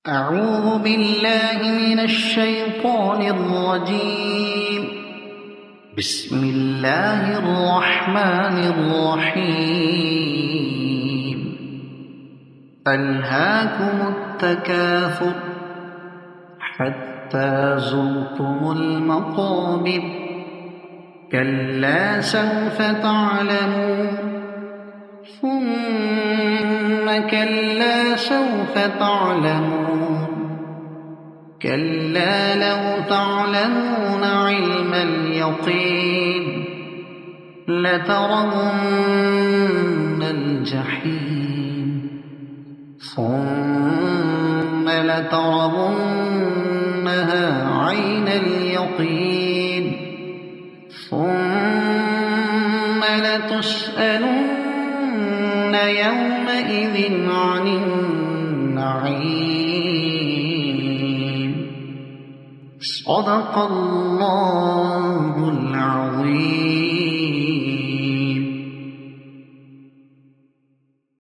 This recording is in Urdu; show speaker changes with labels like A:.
A: أعوذ بالله من الشيطان الرجيم. بسم الله الرحمن الرحيم. ألهاكم التكاثر حتى زرتم المقابر كلا سوف تعلمون ثم كلا سوف تعلمون كلا لو تعلمون علم اليقين لترون الجحيم ثم لترونها عين اليقين ثم لتسألن يومئذ عن النعيم. صدق الله